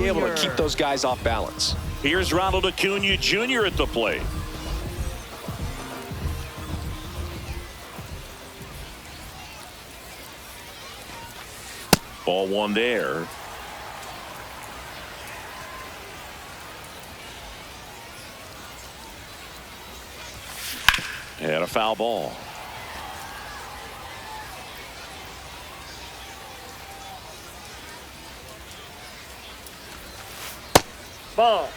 able to keep those guys off balance. Here's Ronald Acuna Jr. at the plate. Ball one there. And a foul ball. Ball.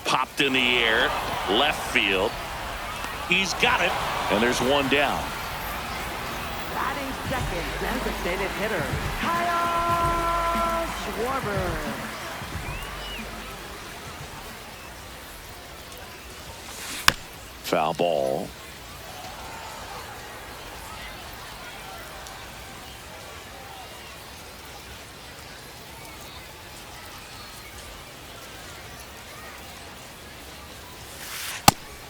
Popped in the air, left field. He's got it, and there's one down. Batting second, designated hitter, Kyle Schwarber. Foul ball.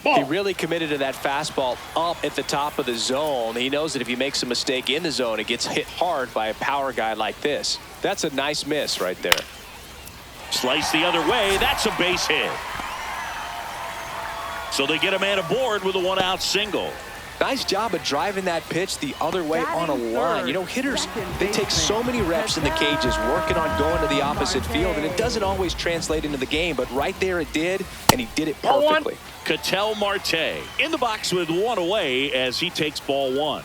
He really committed to that fastball up at the top of the zone. He knows that if he makes a mistake in the zone, it gets hit hard by a power guy like this. That's a nice miss right there. Slice the other way. That's a base hit. So they get a man aboard with a one-out single. Nice job of driving that pitch the other way on a line. You know, hitters, they take so many reps in the cages working on going to the opposite field, and it doesn't always translate into the game, but right there it did, and he did it perfectly. Ketel Marte in the box with one away as he takes ball one.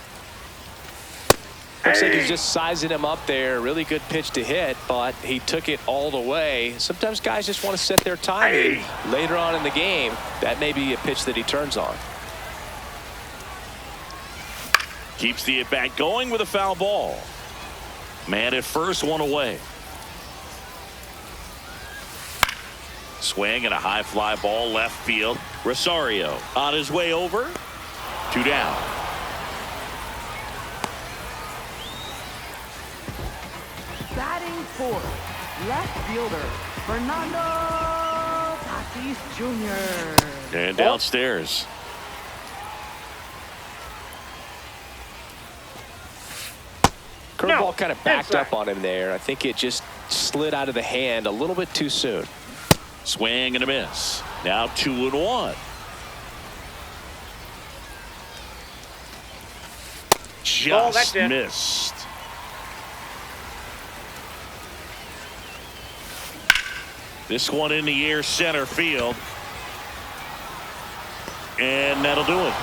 Looks like he's just sizing him up there. Really good pitch to hit, but he took it all the way. Sometimes guys just want to set their timing later on in the game. That may be a pitch that he turns on. Keeps the at-bat going with a foul ball. Man at first, one away. Swing and a high fly ball left field. Rosario on his way over. Two down. Batting fourth, left fielder, Fernando Tatis Jr. And downstairs. Curveball kind of backed up on him there. I think it just slid out of the hand a little bit too soon. Swing and a miss. Now 2-1. Just missed. This one in the air, center field. And that'll do it.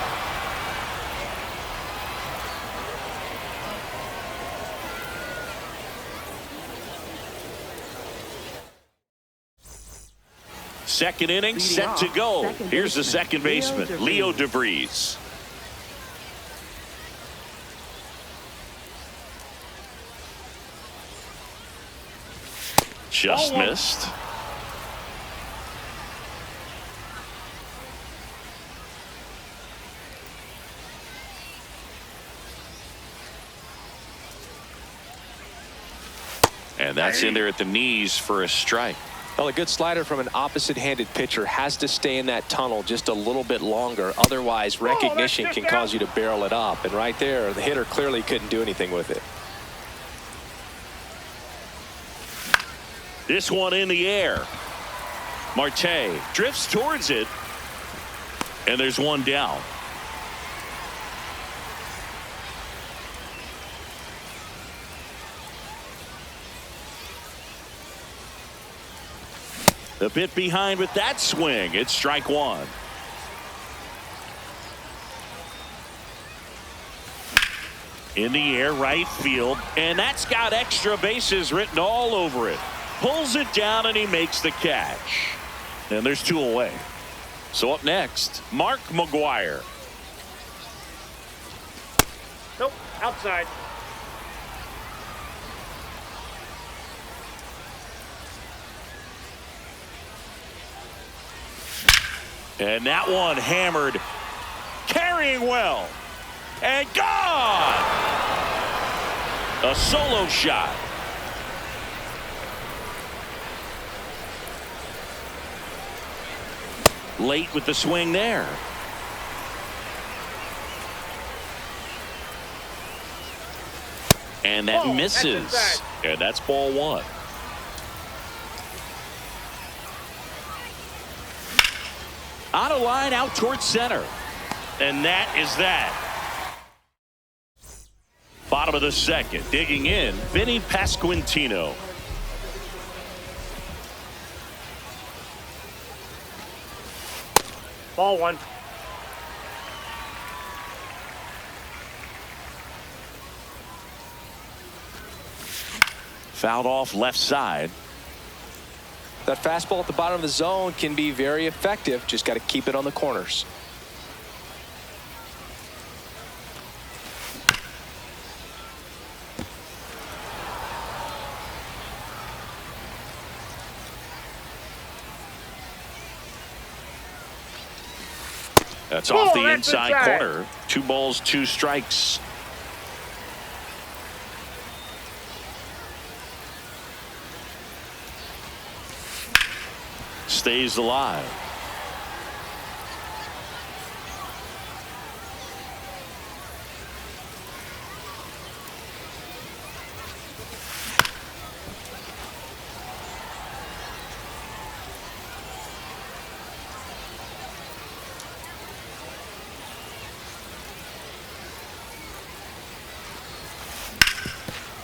Second inning set to go. Here's the second baseman, Leo DeVries. Just missed. And that's in there at the knees for a strike. Well, a good slider from an opposite-handed pitcher has to stay in that tunnel just a little bit longer. Otherwise, recognition can cause you to barrel it up. And right there, the hitter clearly couldn't do anything with it. This one in the air. Marte drifts towards it. And there's one down. A bit behind with that swing. It's strike one. In the air, right field. And that's got extra bases written all over it. Pulls it down and he makes the catch. And there's two away. So up next, Mark McGwire. Nope, outside. And that one hammered, carrying well, and gone. A solo shot. Late with the swing there. And that misses. And that's ball one. On a line out towards center. And that is that. Bottom of the second. Digging in, Vinny Pasquantino. Ball one. Fouled off left side. That fastball at the bottom of the zone can be very effective. Just got to keep it on the corners. That's off the inside corner. 2 balls, 2 strikes. Stays alive.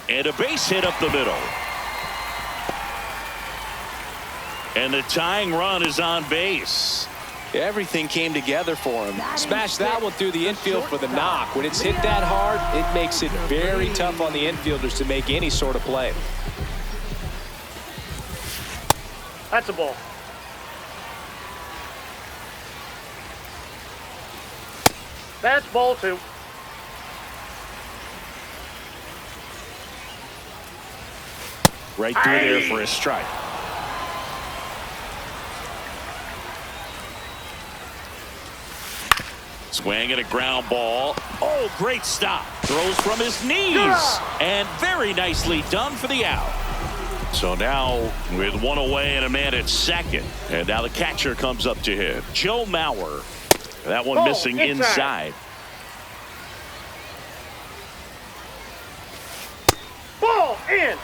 And a base hit up the middle. And the tying run is on base. Everything came together for him. Smashed that one through the infield for the knock. When it's hit that hard, it makes it very tough on the infielders to make any sort of play. That's a ball. That's ball two. Right through there for a strike. Swing and a ground ball. Oh, great stop. Throws from his knees. And very nicely done for the out. So now with 1 away and a man at second. And now the catcher comes up to him. Joe Mauer. That one missing inside. Ball in.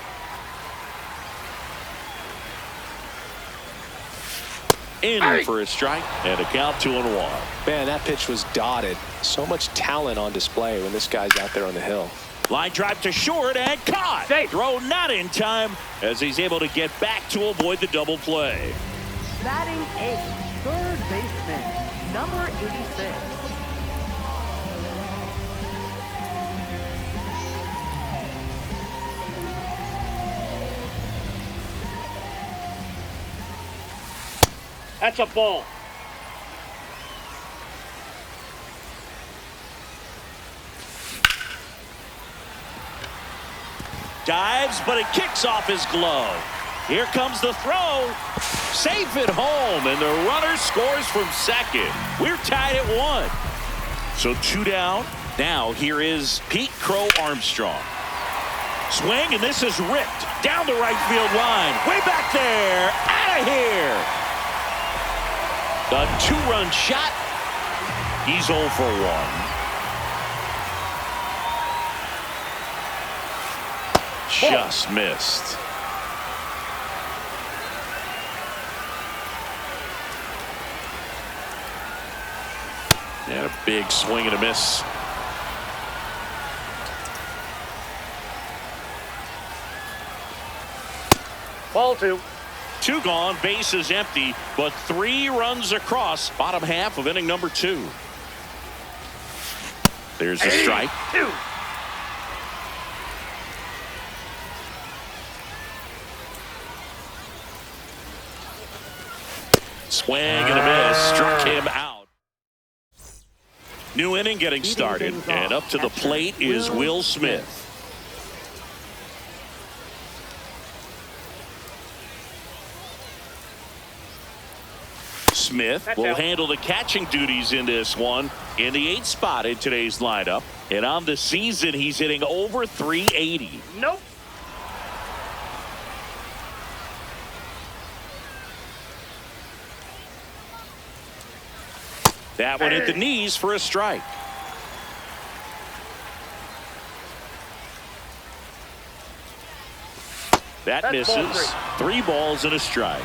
In for a strike and a count 2-1. Man, that pitch was dotted. So much talent on display when this guy's out there on the hill. Line drive to short and caught. Safe. Throw not in time as he's able to get back to avoid the double play. Batting 8th, third baseman, number 86. That's a ball. Dives, but it kicks off his glove. Here comes the throw. Safe at home, and the runner scores from second. We're tied at 1. So 2 down. Now here is Pete Crow Armstrong. Swing, and this is ripped down the right field line. Way back there. Out of here. A 2-run shot. He's 0 for 1. Just missed. And a big swing and a miss. Ball two. 2 gone, base is empty, but 3 runs across. Bottom half of inning number 2. There's a strike. 2. Swing and a miss. Struck him out. New inning getting started, and up to the plate is Will Smith. Smith will handle the catching duties in this one in the 8th spot in today's lineup. And on the season, he's hitting over 380. Nope. That one hit the knees for a strike. That That's misses. ball 3 balls and a strike.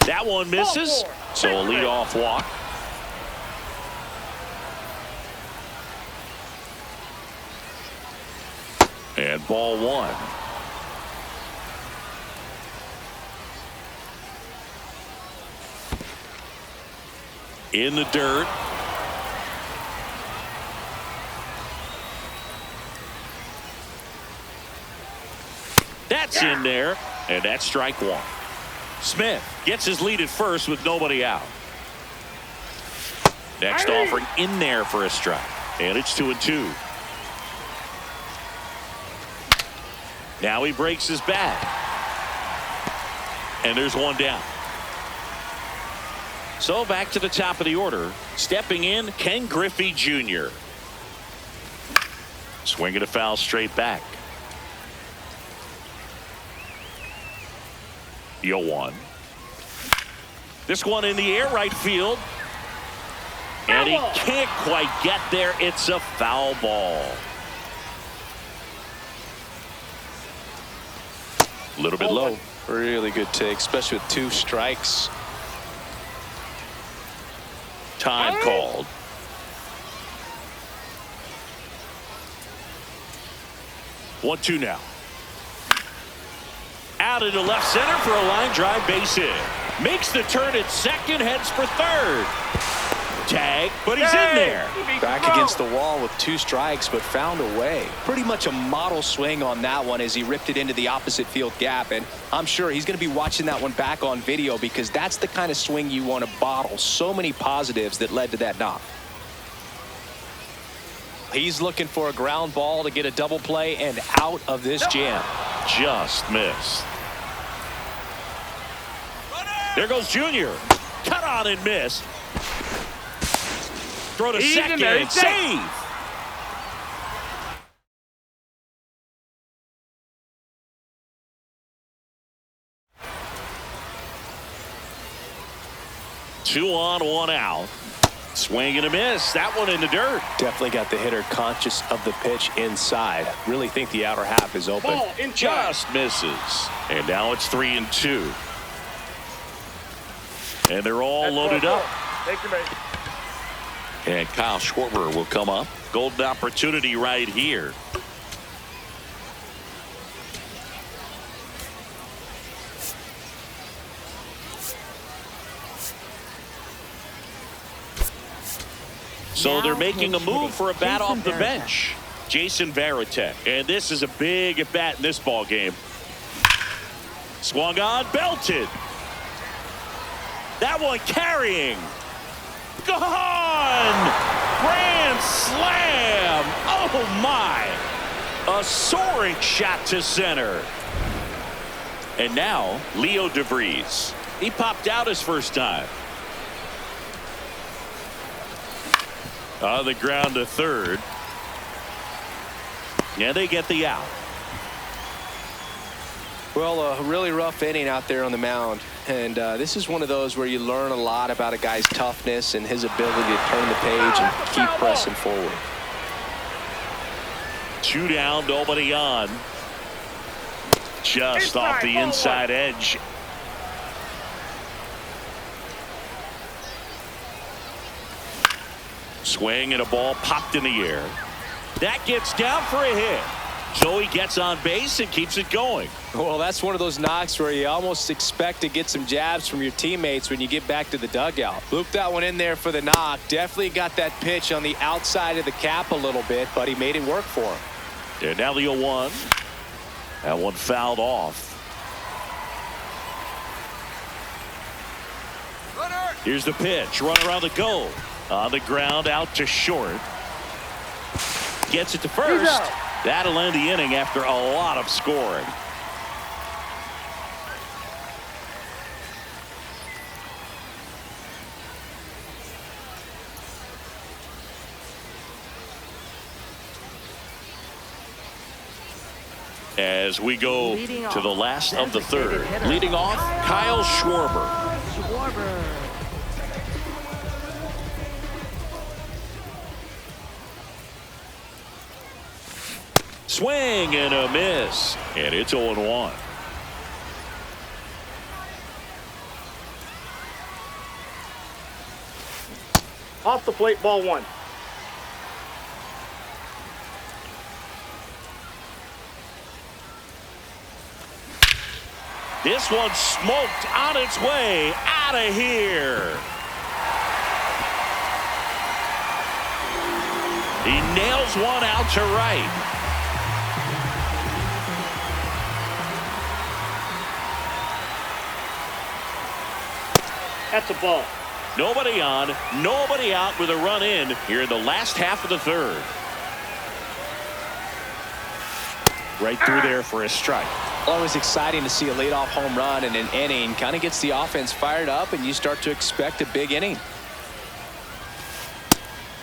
That one misses. Ball 4. So a leadoff walk. And ball 1. In the dirt. That's in there, and that's strike 1. Smith gets his lead at first with nobody out. Next offering in there for a strike, and it's 2-2. Now he breaks his bat, and there's 1 down. So back to the top of the order. Stepping in, Ken Griffey Jr. Swinging a foul straight back. 0-1. This one in the air right field. And he can't quite get there. It's a foul ball. A little bit low. Really good take, especially with 2 strikes. Time called. One, 2 now. Out into left center for a line drive base hit. Makes the turn at second, heads for third. Tag, but he's in there. Back against the wall with 2 strikes, but found a way. Pretty much a model swing on that one as he ripped it into the opposite field gap. And I'm sure he's going to be watching that one back on video because that's the kind of swing you want to bottle. So many positives that led to that knock. He's looking for a ground ball to get a double play and out of this jam. Just missed. There goes Junior. Cut on and miss. Throw to second. Save. Two on, 1 out. Swing and a miss. That one in the dirt. Definitely got the hitter conscious of the pitch inside. Really think the outer half is open. Ball inside. Just misses. And now it's 3-2. And they're all That's loaded ball up. 4. Take your mate. And Kyle Schwarber will come up. Golden opportunity right here. So they're making a move for a bat off the bench. Jason Varitek. And this is a big at bat in this ball game. Swung on, belted. That one carrying. Gone! Grand slam! Oh my! A soaring shot to center. And now, Leo DeVries. He popped out his first time. On the ground to third. Yeah, they get the out. Well, a really rough inning out there on the mound. And this is one of those where you learn a lot about a guy's toughness and his ability to turn the page and keep pressing forward. 2 down, nobody on. Just off the inside edge. Swing and a ball popped in the air. That gets down for a hit. So he gets on base and keeps it going. Well, that's one of those knocks where you almost expect to get some jabs from your teammates when you get back to the dugout. Looped that one in there for the knock. Definitely got that pitch on the outside of the cap a little bit, but he made it work for him. And now the 0-1. That one fouled off. Here's the pitch. Run around the goal. On the ground, out to short. Gets it to first. That'll end the inning after a lot of scoring. As we go Leading to the off, last of the designated third. hitter, Leading off, Kyle Schwarber. Schwarber. Swing and a miss. And it's 0-1. Off the plate, ball one. This one smoked on its way out of here. He nails one out to right. That's a ball. Nobody on, nobody out with a run in here in the last half of the third. Right through there for a strike. Always exciting to see a leadoff home run in an inning. Kind of gets the offense fired up, and you start to expect a big inning.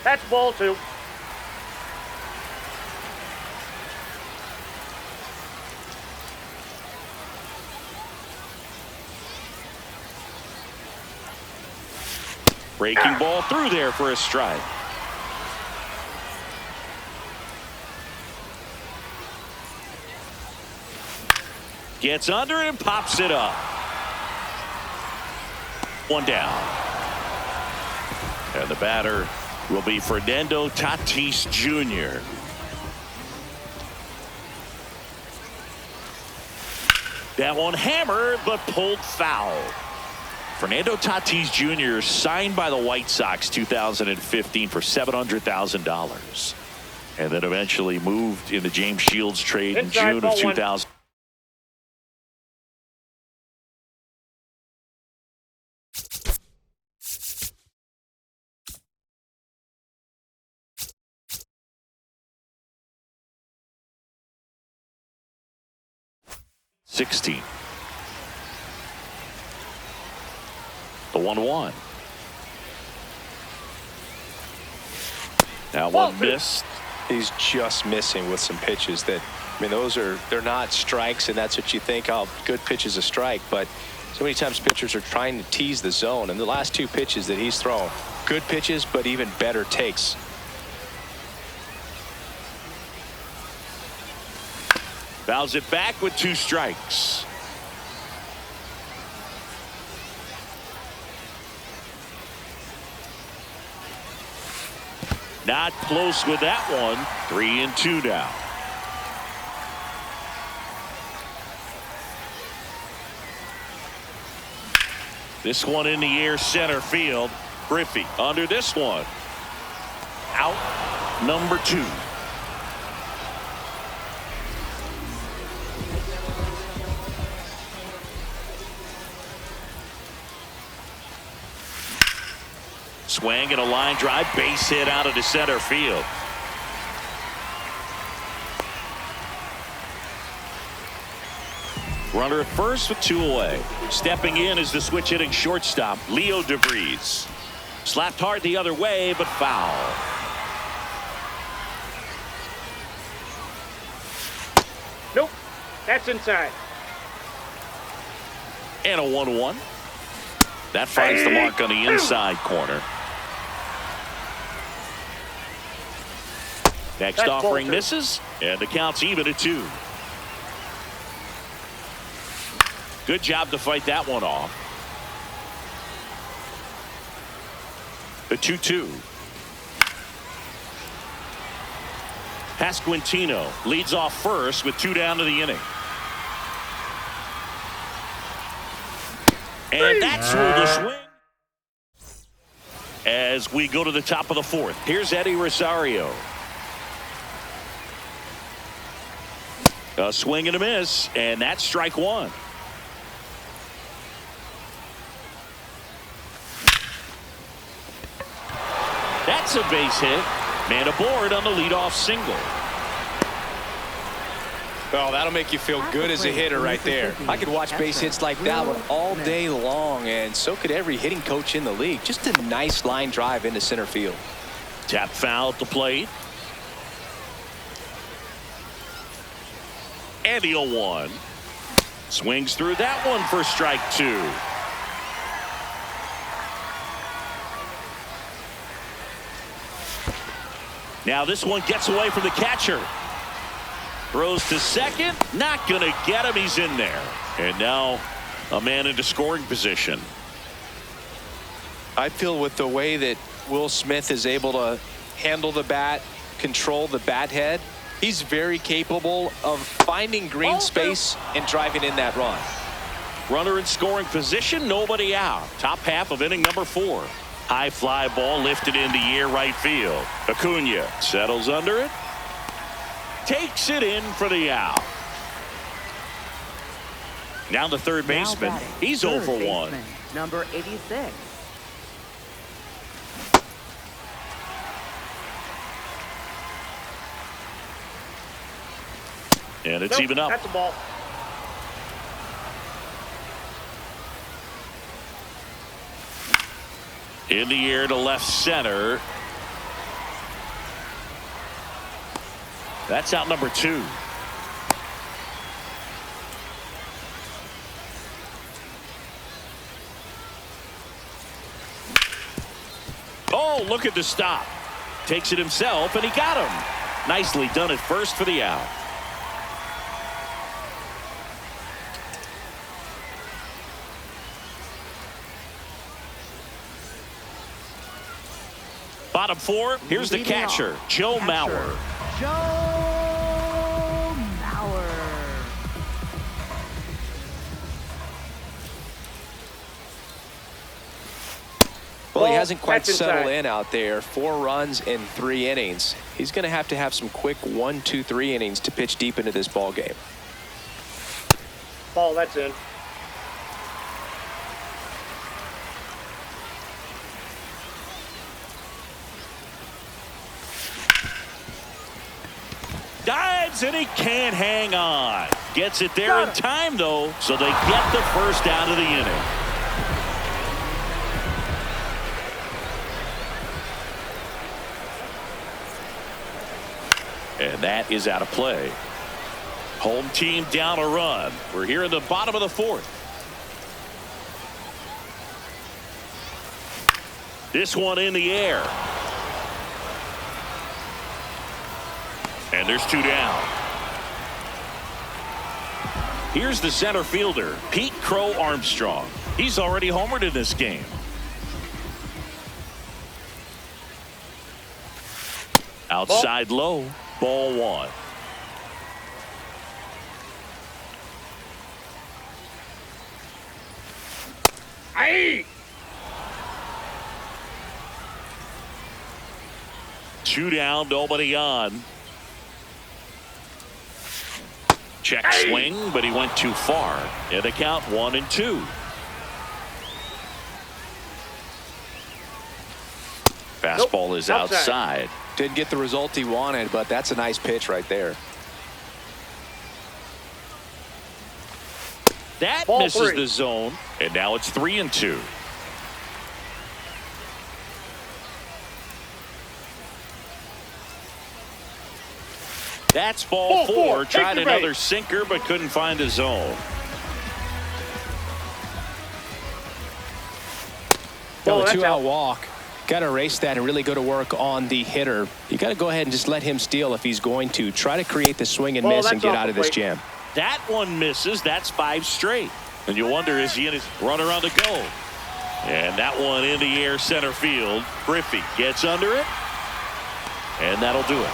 That's ball two. Breaking ball through there for a strike. Gets under it and pops it up. One down. And the batter will be Fernando Tatis Jr. That one hammered but pulled foul. Fernando Tatis Jr. signed by the White Sox 2015 for $700,000. And then eventually moved in the James Shields trade in June of 2000. The 1-1. Now one missed. He's just missing with some pitches that, I mean, they're not strikes, and that's what you think, oh, good pitch is a strike. But so many times pitchers are trying to tease the zone, and the last two pitches that he's thrown, good pitches, but even better takes. Fouls it back with 2 strikes. Not close with that one. 3-2 now. This one in the air center field. Griffey under this one. Out number 2. Swing and a line drive, base hit out of the center field. Runner at first with 2 away. Stepping in is the switch hitting shortstop, Leo DeVries. Slapped hard the other way, but foul. Nope. That's inside. And a 1-1. That finds the mark on the inside corner. Next That's offering ball 2. misses, and the count's even at 2. Good job to fight that one off. The 2-2. Pasquantino leads off first with 2 down to the inning. And that's through the swing. As we go to the top of the 4th, here's Eddie Rosario. A swing and a miss, and that's strike 1. That's a base hit. Man aboard on the leadoff single. Oh, that'll make you feel good as a hitter right there. I could watch base hits like that one all day long, and so could every hitting coach in the league. Just a nice line drive into center field. Tap foul at the plate. And the 0-1. Swings through that one for strike 2. Now this one gets away from the catcher. Throws to second. Not going to get him. He's in there. And now a man into scoring position. I feel with the way that Will Smith is able to handle the bat, control the bat head, he's very capable of finding green space and driving in that run. Runner in scoring position, nobody out. Top half of inning number 4. High fly ball lifted in the air right field. Acuna settles under it. Takes it in for the out. Now the third baseman. He's 0 for 1. Number 86. And it's even up. That's a ball. In the air to left center. That's out number 2. Oh, look at the stop. Takes it himself, and he got him. Nicely done at first for the out. Bottom 4, here's the catcher, Joe Mauer. Joe Mauer. Well, he hasn't quite That's settled inside. in out there. 4 runs in 3 innings. He's going to have some quick 1, 2, 3 innings to pitch deep into this ball game. Ball, that's in. Dives, and he can't hang on. Gets it there in time, though, so they get the first out of the inning. And that is out of play. Home team down a run. We're here in the bottom of the 4th. This one in the air. And there's 2 down. Here's the center fielder, Pete Crow Armstrong. He's already homered in this game. Outside low, ball 1. Aye. 2 down, nobody on. Check swing, but he went too far. And the count 1-2. Fastball is outside. Didn't get the result he wanted, but that's a nice pitch right there. That Ball misses 3. the zone, and now it's 3-2. That's ball 4. Tried Take your another base. sinker, but couldn't find the zone. Ball, A that's 2-out out. walk. Got to erase that and really go to work on the hitter. You got to go ahead and just let him steal if he's going to. Try to create the swing and Ball, miss and that's get off out the of this plate. jam. That one misses. That's 5 straight. And you wonder, is he in his runner on the go? And that one in the air center field. Griffey gets under it. And that'll do it.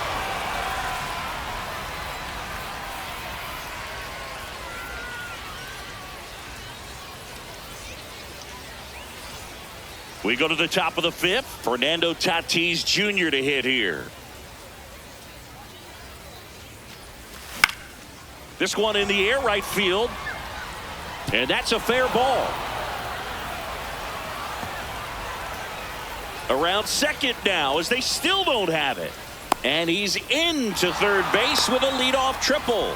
We go to the top of the 5th. Fernando Tatis Jr. to hit here. This one in the air right field. And that's a fair ball. Around second now as they still don't have it. And he's into third base with a leadoff triple.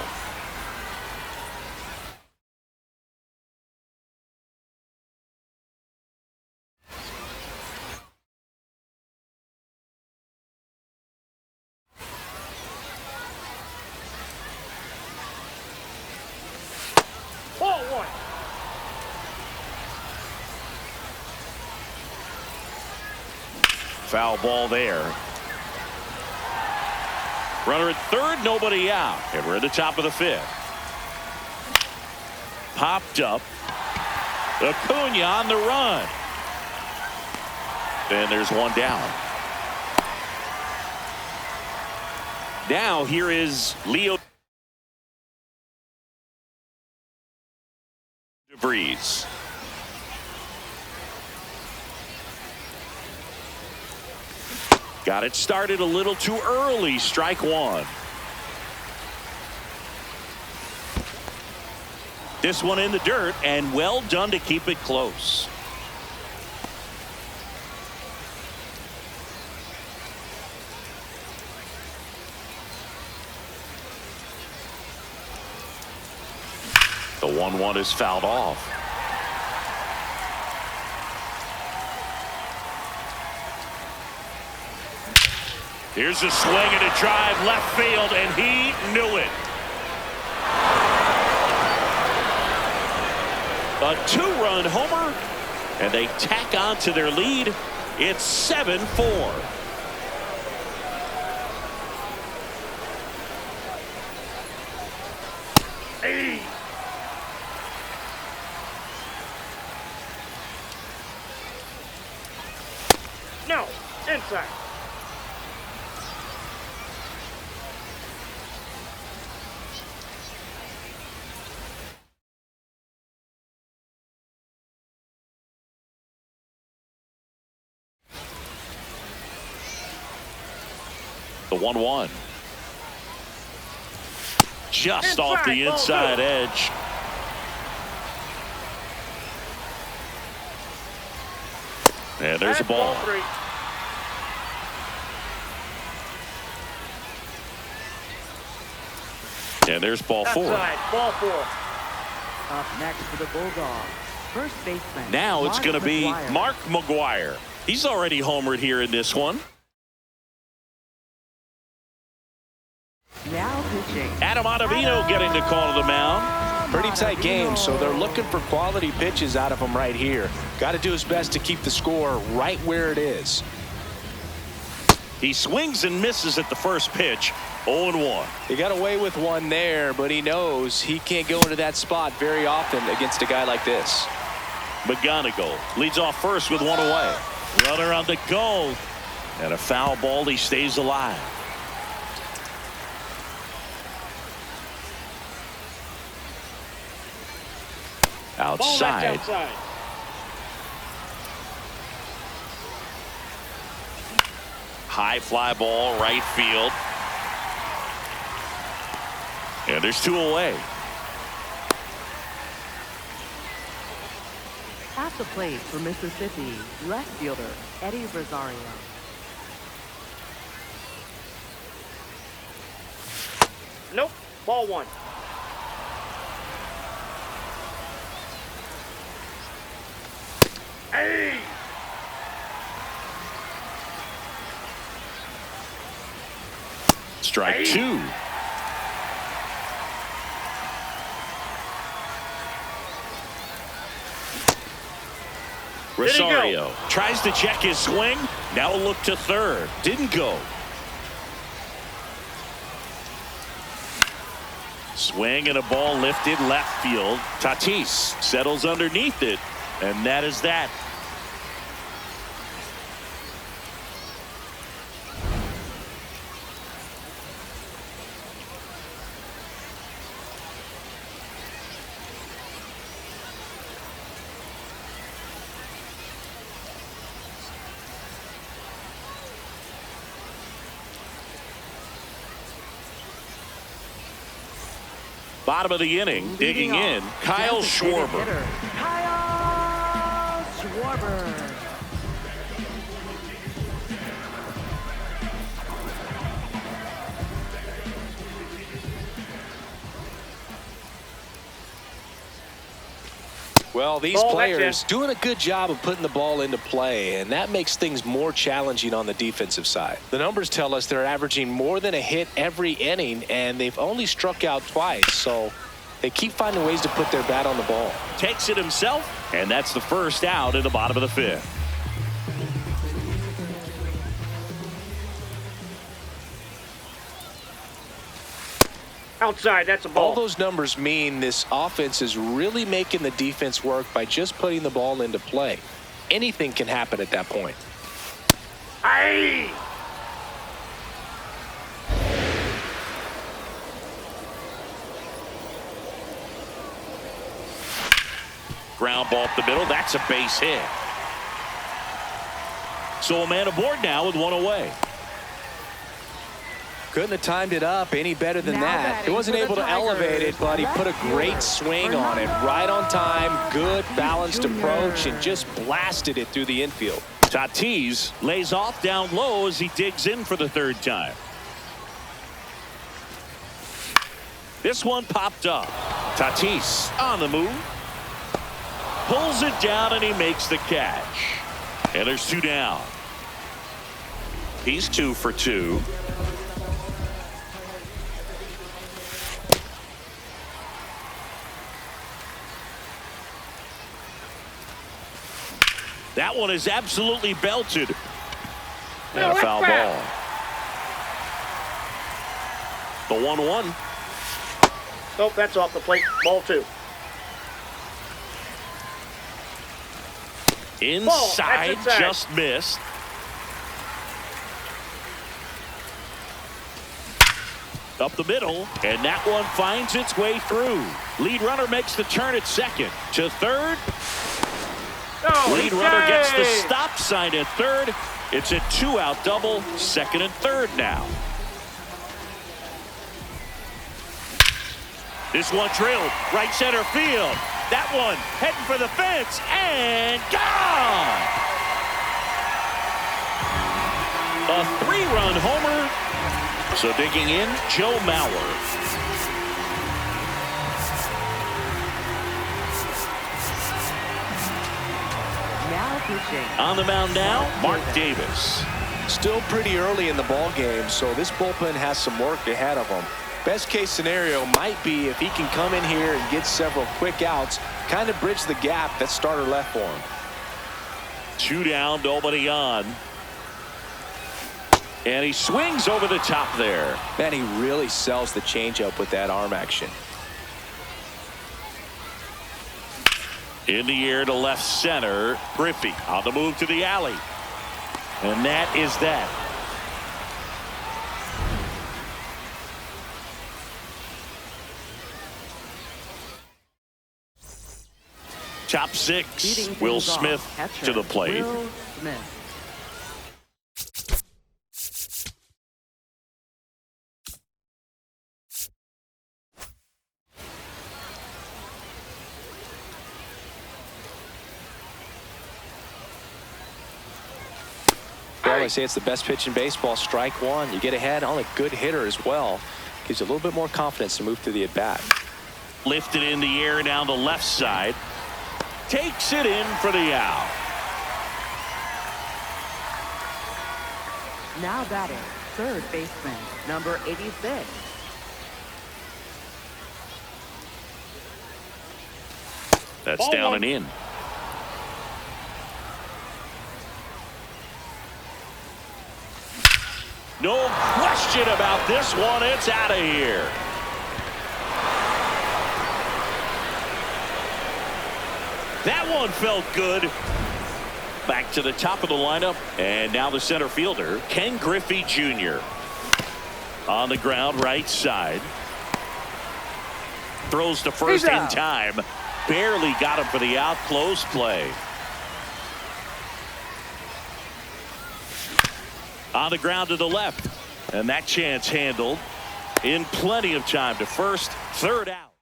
Foul ball there. Runner at third, nobody out. And we're at the top of the fifth. Popped up. Acuna on the run. And there's one down. Now here is Leo DeVries. Got it started a little too early. Strike one. This one in the dirt, and well done to keep it close. The 1-1 is fouled off. Here's a swing and a drive left field, and he knew it. A 2-run homer, and they tack on to their lead. It's 7-4. Hey. No, inside. The 1-1. Just off the inside edge. And there's a ball. And there's ball four. Ball four. Up next for the Bulldogs, first baseman. Now it's going to be McGwire. Mark McGwire. He's already homered here in this one. Now pitching. Adam Ottavino getting the call to the mound. Pretty tight game, so they're looking for quality pitches out of him right here. Got to do his best to keep the score right where it is. He swings and misses at the first pitch. 0-1. He got away with one there, but he knows he can't go into that spot very often against a guy like this. McGonigal leads off first with one away. Runner on the go. And a foul ball. He stays alive. Outside. High fly ball, right field. And there's two away. At the plate for Mississippi, left fielder Eddie Rosario. Nope. Ball one. Hey. Strike two. Rosario tries to check his swing. Now a look to third. Didn't go. Swing and a ball lifted left field. Tatis settles underneath it. And that is that. Bottom of the inning, digging in, Kyle Schwarber. Kyle Schwarber. Well, these players doing a good job of putting the ball into play, and that makes things more challenging on the defensive side. The numbers tell us they're averaging more than a hit every inning, and they've only struck out twice, so they keep finding ways to put their bat on the ball. Takes it himself, and that's the first out in the bottom of the fifth. Outside, that's a All ball. those numbers mean this offense is really making the defense work by just putting the ball into play. Anything can happen at that point. Aye! Ground ball up the middle. That's a base hit. So a man aboard now with one away. Couldn't have timed it up any better than Now that. batting He wasn't for the able to elevate it, but he Tigers, put a left great fielder, swing on it. Right on time, good balanced Jr. approach, and just blasted it through the infield. Tatis lays off down low as he digs in for the third time. This one popped up. Tatis on the move. Pulls it down and he makes the catch. And there's two down. He's 2 for 2. That one is absolutely belted. And a foul ball. The 1-1. Nope, that's off the plate. Ball 2. Inside, That's inside. just missed. Up the middle, and that one finds its way through. Lead runner makes the turn at second. To third. No, Lead runner gets the stop sign at third. It's a 2-out double, second and third now. This one drilled right center field. That one heading for the fence and gone. A 3-run homer. So digging in, Joe Mauer. Now pitching. On the mound now, Mark Davis. Still pretty early in the ball game, so this bullpen has some work ahead of them. Best case scenario might be if he can come in here and get several quick outs, kind of bridge the gap that starter left for him. 2 down, nobody on. And he swings over the top there. Man, he really sells the changeup with that arm action. In the air to left center. Griffey on the move to the alley. And that is that. Top 6. Leading Will things off, Smith catcher, to the plate. Will Smith. Well, I say it's the best pitch in baseball. Strike one. You get ahead on a good hitter as well. Gives you a little bit more confidence to move through the at-bat. Lifted in the air down the left side. Takes it in for the out. Now batting, third baseman, number 86. That's Ball down one. and in. No question about this one. It's out of here. That one felt good. Back to the top of the lineup. And now the center fielder, Ken Griffey Jr. On the ground, right side. Throws to first He's in out. time. Barely got him for the out. Close play. On the ground to the left. And that chance handled in plenty of time to first. Third out.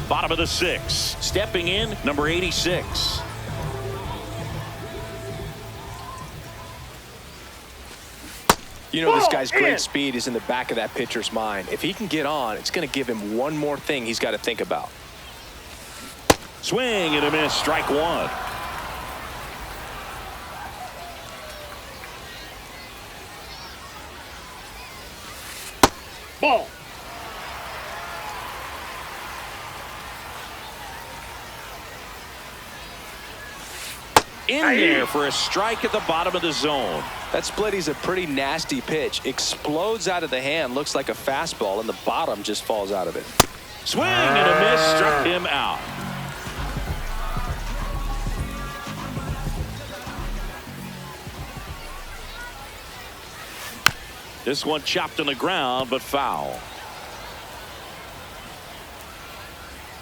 Bottom of the 6th. Stepping in, number 86. You know, this Ball guy's in. great speed is in the back of that pitcher's mind. If he can get on, it's going to give him one more thing he's got to think about. Swing and a miss. Strike one. Ball. in there for a strike at the bottom of the zone. That splitty's a pretty nasty pitch. Explodes out of the hand, looks like a fastball, and the bottom just falls out of it. Swing and a miss, struck him out. This one chopped on the ground, but foul.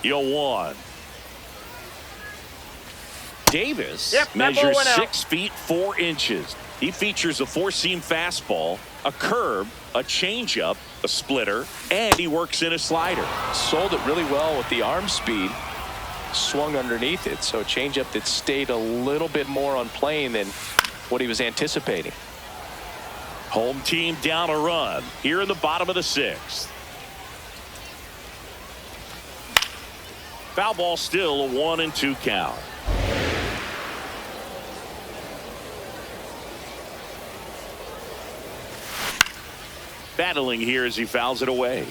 0-1. Davis measures 6 feet 4 inches. He features a 4-seam fastball, a curve, a changeup, a splitter, and he works in a slider. Sold it really well with the arm speed. Swung underneath it, so a changeup that stayed a little bit more on plane than what he was anticipating. Home team down a run here in the bottom of the 6th. Foul ball, still a 1-2 count. Battling here as he fouls it away.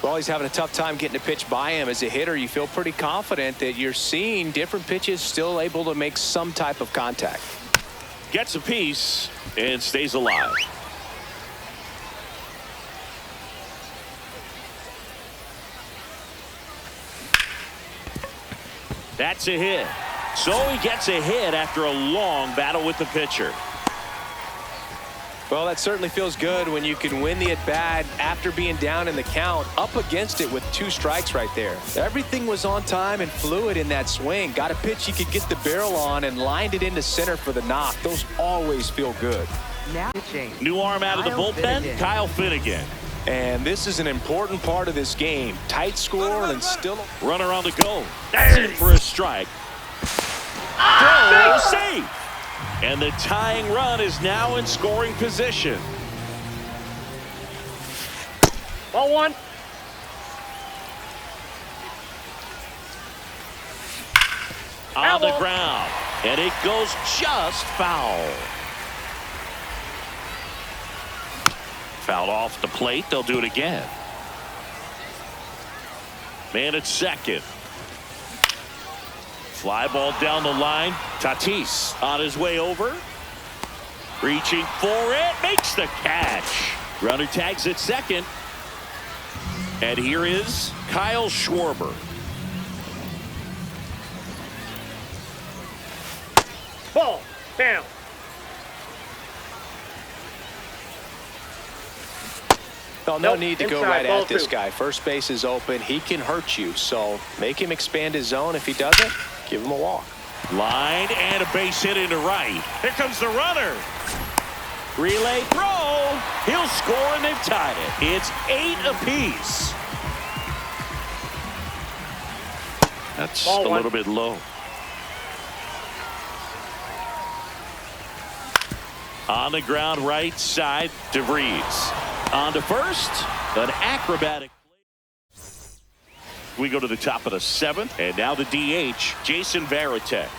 Well, he's having a tough time getting a pitch by him. As a hitter, you feel pretty confident that you're seeing different pitches still able to make some type of contact. Gets a piece and stays alive. That's a hit. So he gets a hit after a long battle with the pitcher. Well, that certainly feels good when you can win the at-bat after being down in the count, up against it with 2 strikes right there. Everything was on time and fluid in that swing. Got a pitch he could get the barrel on and lined it into center for the knock. Those always feel good. Now pitching. New arm out of the bullpen, Kyle Finnegan. And this is an important part of this game. Tight score and still runner on the go. That's in for a strike. Throw safe. And the tying run is now in scoring position. Ball 1. On the ground. And it goes just foul. Fouled off the plate. They'll do it again. Man at second. Fly ball down the line. Tatis on his way over. Reaching for it. Makes the catch. Runner tags at second. And here is Kyle Schwarber. Ball down. Well, no Nope, need to go inside, right ball at this 2. guy. First base is open. He can hurt you, so make him expand his zone. If he doesn't, give him a walk. Line and a base hit into right. Here comes the runner. Relay throw. He'll score and they've tied it. It's 8 apiece. That's Ball a 1. little bit low. On the ground right side, DeVries. On to first, an acrobatic. We go to the top of the 7th, and now the DH, Jason Varitek.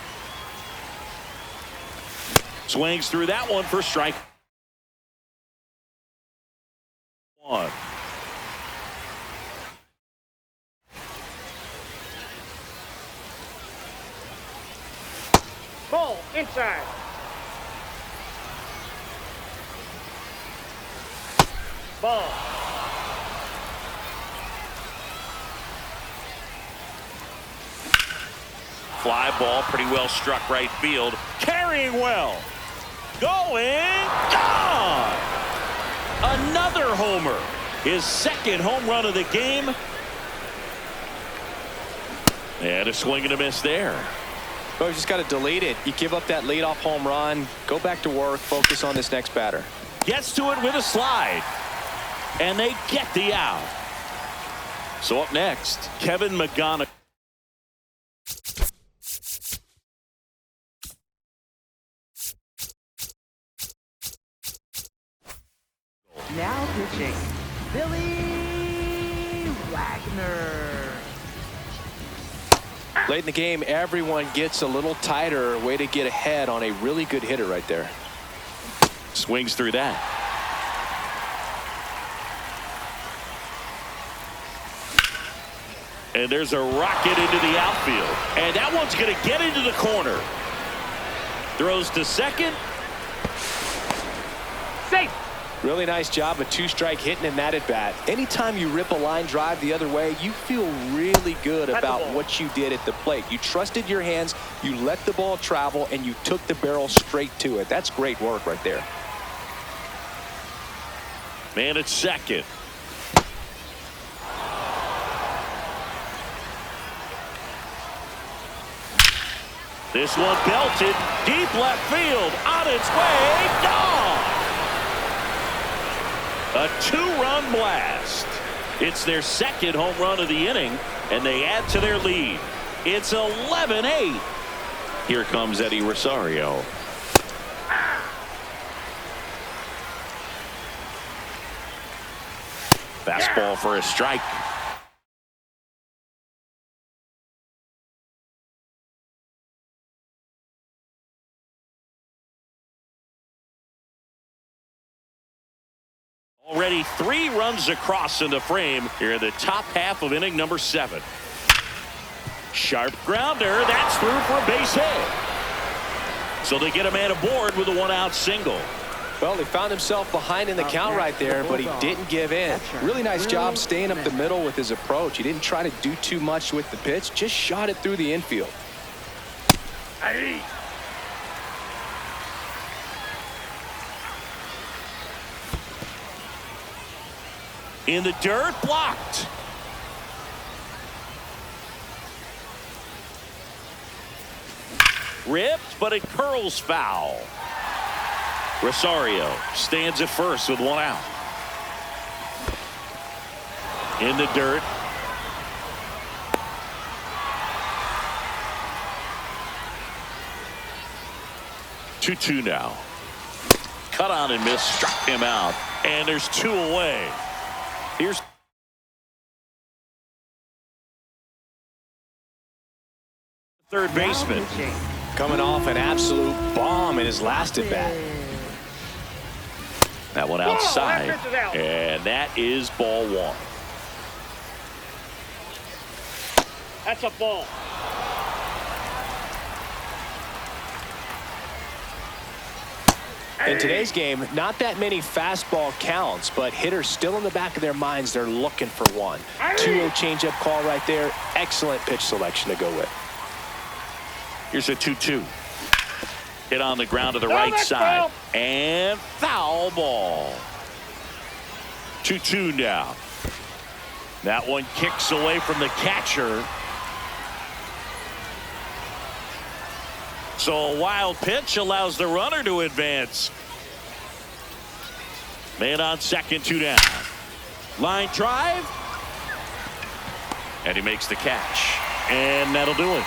Swings through that one for strike 1. Ball inside. Ball. Fly ball, pretty well struck right field. Carrying well. Going. Gone. Another homer. His 2nd home run of the game. And a swing and a miss there. Well, you just got to delete it. You give up that leadoff home run. Go back to work. Focus on this next batter. Gets to it with a slide. And they get the out. So up next, Kevin McGonigal. Now pitching. Billy Wagner. Late in the game, everyone gets a little tighter. Way to get ahead on a really good hitter right there. Swings through that. And there's a rocket into the outfield. And that one's going to get into the corner. Throws to second. Safe. Really nice job of two-strike hitting in that at-bat. Anytime you rip a line drive the other way, you feel really good about what you did at the plate. You trusted your hands, you let the ball travel, and you took the barrel straight to it. That's great work right there. Man at second. This one belted deep left field, on its way, gone. A two-run blast. It's their second home run of the inning, and they add to their lead. It's 11-8. Here comes Eddie Rosario. Fastball for a strike. Already 3 runs across in the frame here in the top half of inning number 7. Sharp grounder. That's through for a base hit. So they get a man aboard with a 1-out single. Well, he found himself behind in the count right there, but he didn't give in. Really nice job staying up the middle with his approach. He didn't try to do too much with the pitch, just shot it through the infield. In the dirt, blocked. Ripped, but it curls foul. Rosario stands at first with 1 out. In the dirt. Two now. Cut on and miss, struck him out. And there's 2 away. Here's third baseman. Coming off an absolute bomb in his last at-bat. That one outside. And that is ball 1. That's a ball. In today's game, not that many fastball counts, but hitters still in the back of their minds, they're looking for one. 2-0 changeup call right there. Excellent pitch selection to go with. Here's a 2-2. Hit on the ground to the right side. And foul ball. 2-2 now. That one kicks away from the catcher. So a wild pitch allows the runner to advance. Man on second, 2 down. Line drive. And he makes the catch. And that'll do it.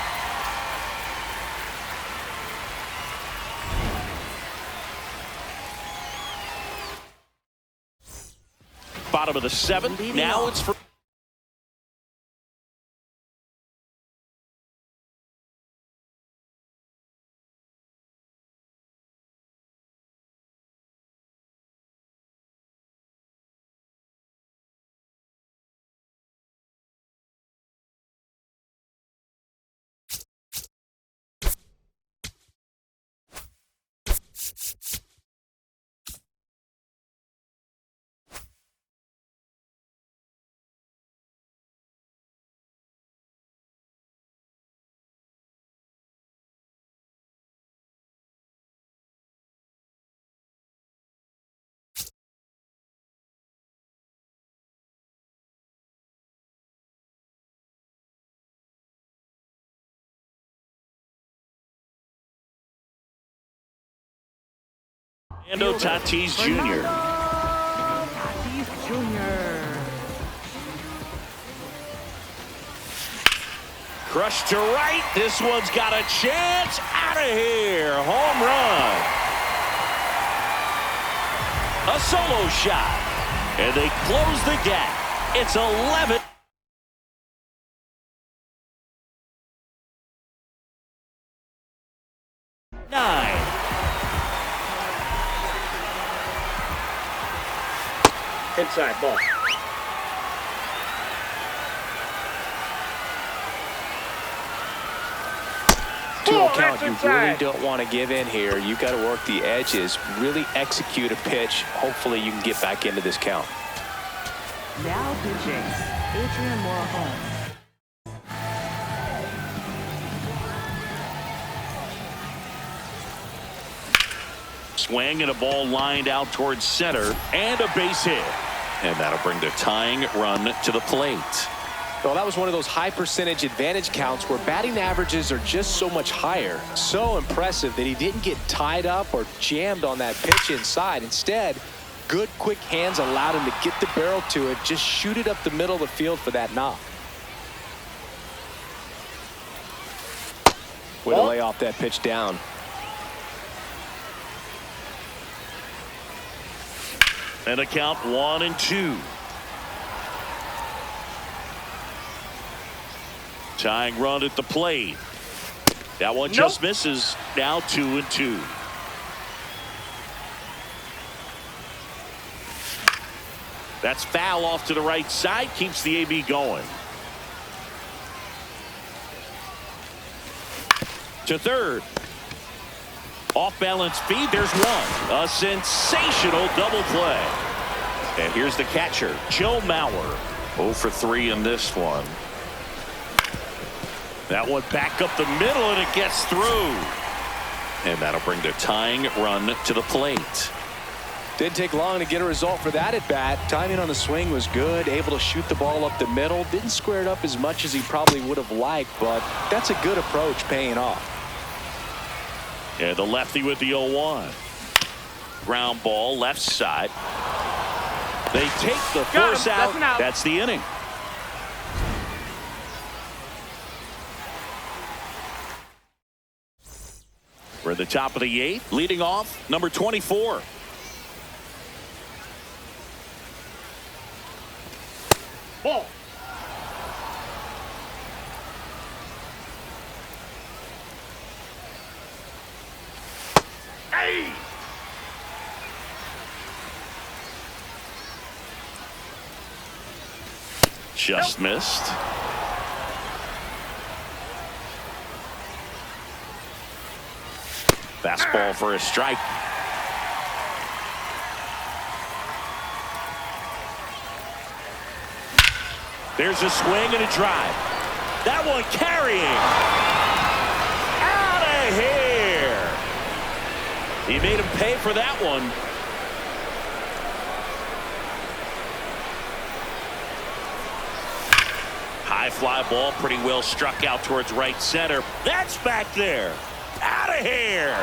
Bottom of the 7th. Now it's for Fernando Tatis Jr. Tatis Jr. Crushed to right. This one's got a chance. Out of here. Home run. A solo shot. And they close the gap. It's 11. Inside ball. 2-2 count. You really don't want to give in here. You got to work the edges, really execute a pitch. Hopefully you can get back into this count. Now pitching, Adrian Morejon. Swing and a ball lined out towards center and a base hit. And that'll bring the tying run to the plate. Well, that was one of those high percentage advantage counts where batting averages are just so much higher. So impressive that he didn't get tied up or jammed on that pitch inside. Instead, good quick hands allowed him to get the barrel to it, just shoot it up the middle of the field for that knock. Way to lay off that pitch down. And a count 1-2. Tying run at the plate. That one just misses. Now 2-2. That's foul off to the right side. Keeps the AB going. To third. Off balance feed. There's one. A sensational double play. And here's the catcher, Joe Mauer. 0 for 3 in this one. That one back up the middle and it gets through. And that'll bring the tying run to the plate. Didn't take long to get a result for that at bat. Timing on the swing was good. Able to shoot the ball up the middle. Didn't square it up as much as he probably would have liked, but that's a good approach, paying off. And the lefty with the 0-1. Ground ball left side. They take the force out. That's the inning. We're at the top of the 8th. Leading off, number 24. Ball. Hey! Just missed. Fastball for a strike. There's a swing and a drive. That one carrying. Out of here. He made him pay for that one. High fly ball, pretty well struck out towards right center. That's back there. Out of here.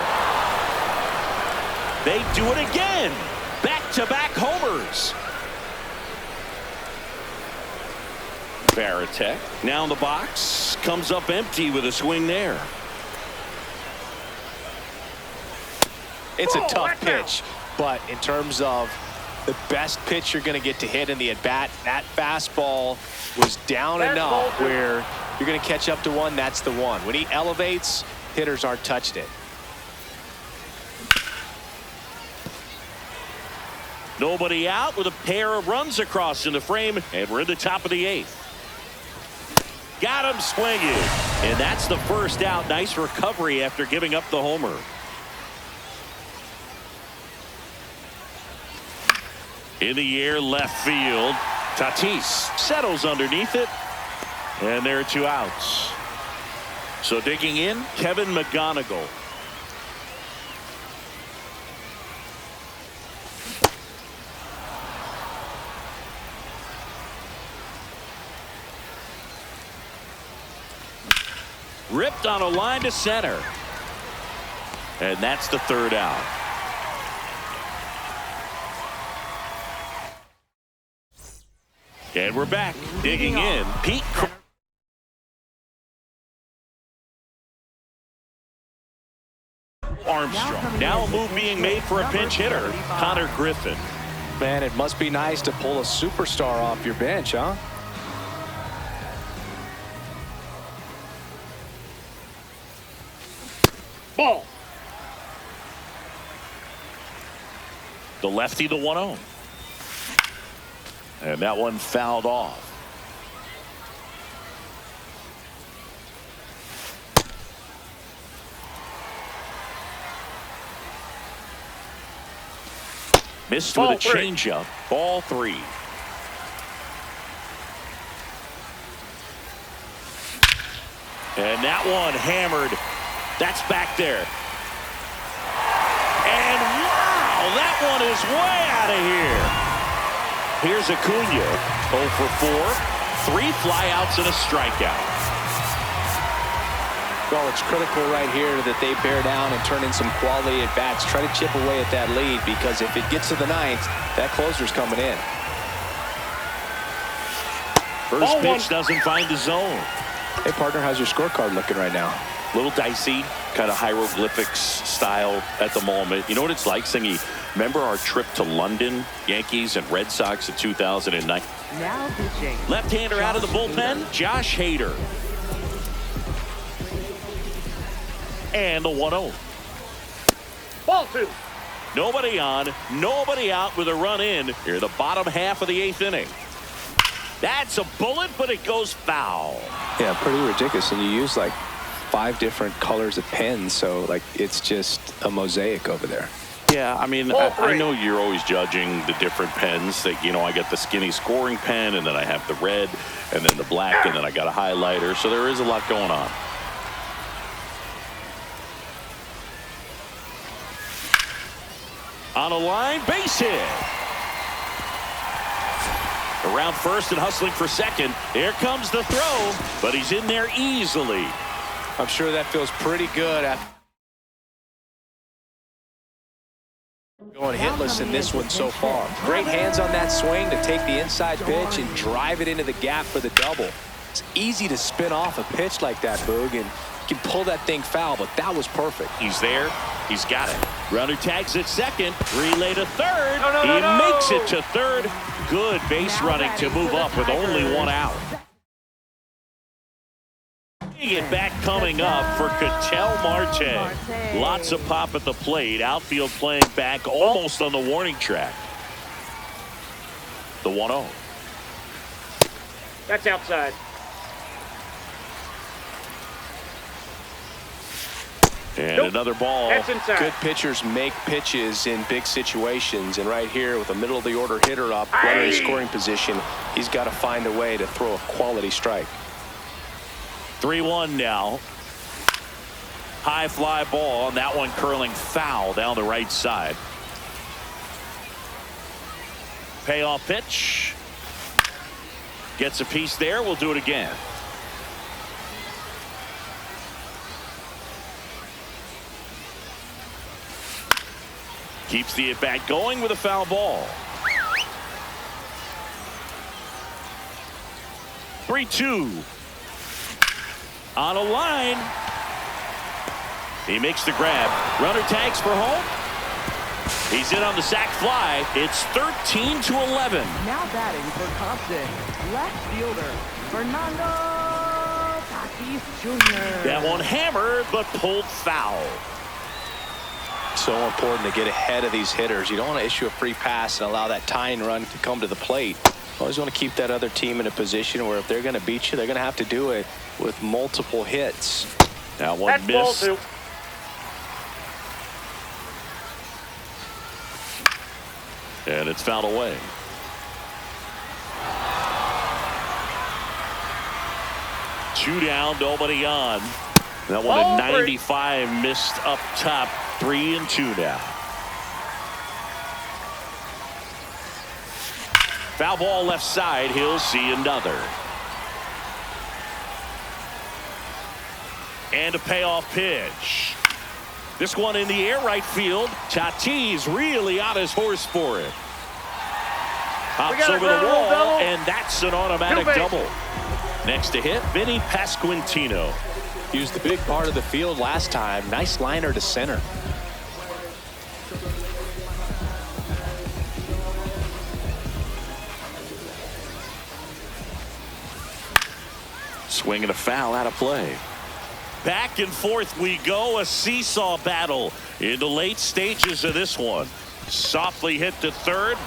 They do it again. Back-to-back homers. Varitek now in the box, comes up empty with a swing there. It's a tough pitch, but in terms of the best pitch you're going to get to hit in the at-bat, that fastball was down enough where you're going to catch up to one. That's the one. When he elevates, hitters aren't touched it. Nobody out with a pair of runs across in the frame, and we're in the top of the 8th. Got him swinging, and that's the first out. Nice recovery after giving up the homer. In the air, left field. Tatis settles underneath it, and there are 2 outs. So digging in, Kevin McGonigal. Ripped on a line to center. And that's the 3rd out. And we're back. Digging in, Pete Armstrong. Now a move being made for a pinch hitter, Connor Griffin. Man, it must be nice to pull a superstar off your bench, huh? Ball. The lefty, the 1-0. And that one fouled off. Missed with a Ball three. changeup. Ball 3. And that one hammered. That's back there. And wow, that one is way out of here. Here's Acuna. 0 for 4. 3 flyouts and a strikeout. Well, it's critical right here that they bear down and turn in some quality at bats. Try to chip away at that lead, because if it gets to the 9th, that closer's coming in. First pitch doesn't find the zone. Hey, partner, how's your scorecard looking right now? Little dicey, kind of hieroglyphics style at the moment. You know what it's like, Singy? Remember our trip to London, Yankees and Red Sox in 2009? Now pitching. Left-hander out of the bullpen, Josh Hader. And the 1-0. Ball 2. Nobody on, nobody out with a run in here, the bottom half of the 8th inning. That's a bullet, but it goes foul. Yeah, pretty ridiculous. And you use like 5 different colors of pens, so like it's just a mosaic over there. Yeah, I mean, I know you're always judging the different pens. That, you know, I get the skinny scoring pen, and then I have the red, and then the black, and then I got a highlighter. So there is a lot going on. On a line, base hit. Around first and hustling for second. Here comes the throw, but he's in there easily. I'm sure that feels pretty good after going hitless in this one so far. Great hands on that swing to take the inside pitch and drive it into the gap for the double. It's easy to spin off a pitch like that, Boog, and you can pull that thing foul, but that was perfect. He's there. He's got it. Runner tags at second. Relay to third. No. He makes it to third. Good base running to move up with only 1 out. It back coming up for Ketel Marte. Lots of pop at the plate. Outfield playing back almost on the warning track. The 1-0. That's outside. And another ball. That's inside. Good pitchers make pitches in big situations, and right here with a middle of the order hitter up, runner in scoring position, he's got to find a way to throw a quality strike. 3-1 now. High fly ball, and that one curling foul down the right side. Payoff pitch. Gets a piece there. We'll do it again. Keeps the at-bat going with a foul ball. 3-2. On a line. He makes the grab. Runner tags for home. He's in on the sac fly. It's 13-11. Now batting for Compton. Left fielder, Fernando Tatis Jr. That one hammered, but pulled foul. So important to get ahead of these hitters. You don't want to issue a free pass and allow that tying run to come to the plate. Always want to keep that other team in a position where if they're going to beat you, they're going to have to do it with multiple hits. That one That's missed. ball 2. And it's fouled away. Two down, nobody on. That one Ball at 95 missed up top. 3-2 now. Foul ball left side. He'll see another. And a payoff pitch. This one in the air right field. Tatis really on his horse for it. Hops over the wall, double. and that's an automatic Two double. Next to hit, Vinny Pasquantino. He was the big part of the field last time. Nice liner to center. Swinging a foul out of play. Back and forth we go, a seesaw battle in the late stages of this one. Softly hit to third,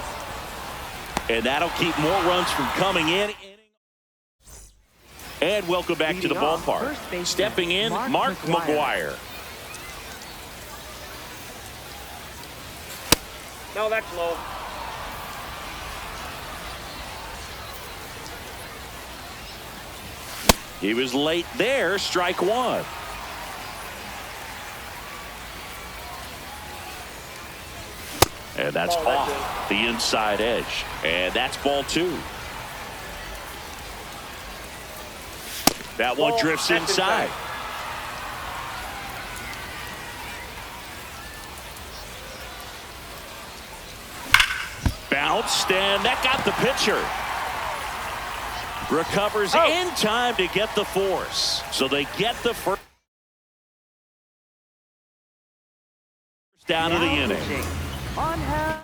and that'll keep more runs from coming in. And welcome back to the ballpark. Stepping in, Mark McGwire. No, that's low. He was late there. Strike one. And that's off the inside edge. And that's ball two. That one drifts inside. Bounced, and that got the pitcher. Recovers in time to get the force. So they get the first down of the inning. On hand.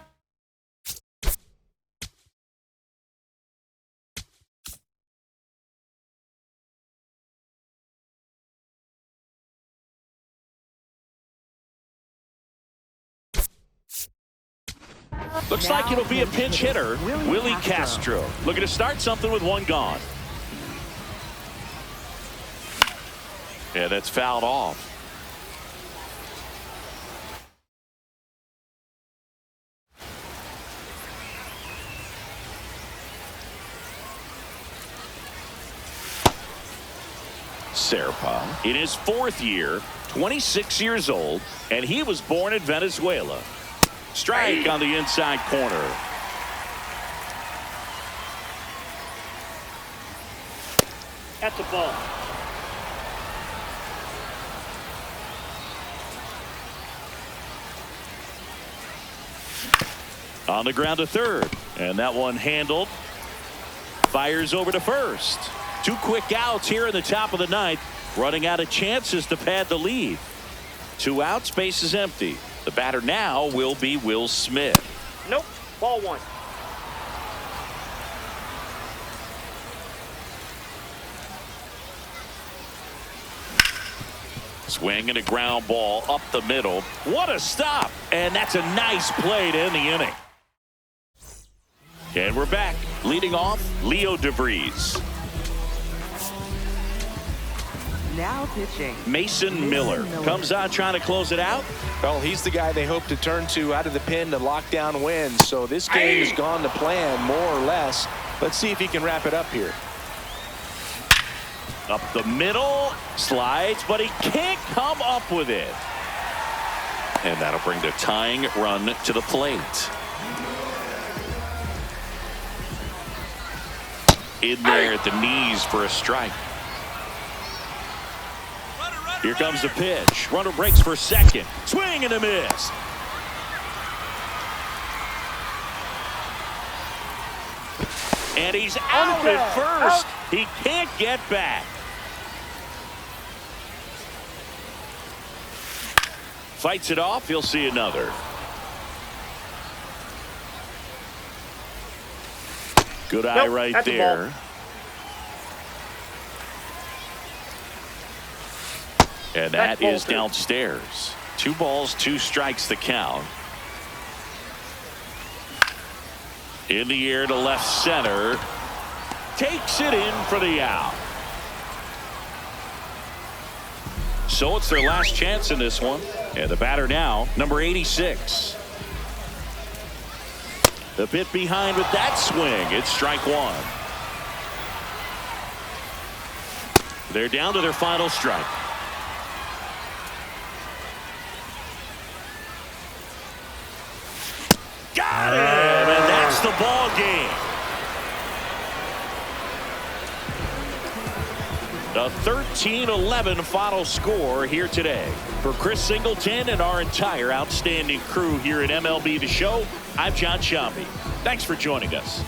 Looks like it'll be a pinch hitter, Willie Castro. Looking to start something with one gone. Yeah, that's fouled off. Serpa in his fourth year, 26 years old, and he was born in Venezuela. Strike on the inside corner. That's a ball. On the ground to third, and that one handled. Fires over to first. Two quick outs here in the top of the ninth, running out of chances to pad the lead. 2 outs, base is empty. The batter now will be Will Smith. Nope. Ball one. Swing and a ground ball up the middle. What a stop. And that's a nice play to end the inning. And we're back. Leading off, Leo DeVries. Now pitching. Mason Miller comes on trying to close it out. Well, he's the guy they hope to turn to out of the pen to lock down wins. So this game has gone to plan more or less. Let's see if he can wrap it up here. Up the middle, slides, but he can't come up with it. And that'll bring the tying run to the plate. In there at the knees for a strike. Here comes the pitch. Runner breaks for second. Swing and a miss. And he's out at first. He can't get back. Fights it off. He'll see another. Good eye right there. And that is downstairs. 2 balls, 2 strikes the count. In the air to left center. Takes it in for the out. So it's their last chance in this one. And the batter now, number 86. The bit behind with that swing. It's strike one. They're down to their final strike. Got him, and that's the ball game. The 13-11 final score here today. For Chris Singleton and our entire outstanding crew here at MLB The Show, I'm John Sciambi. Thanks for joining us.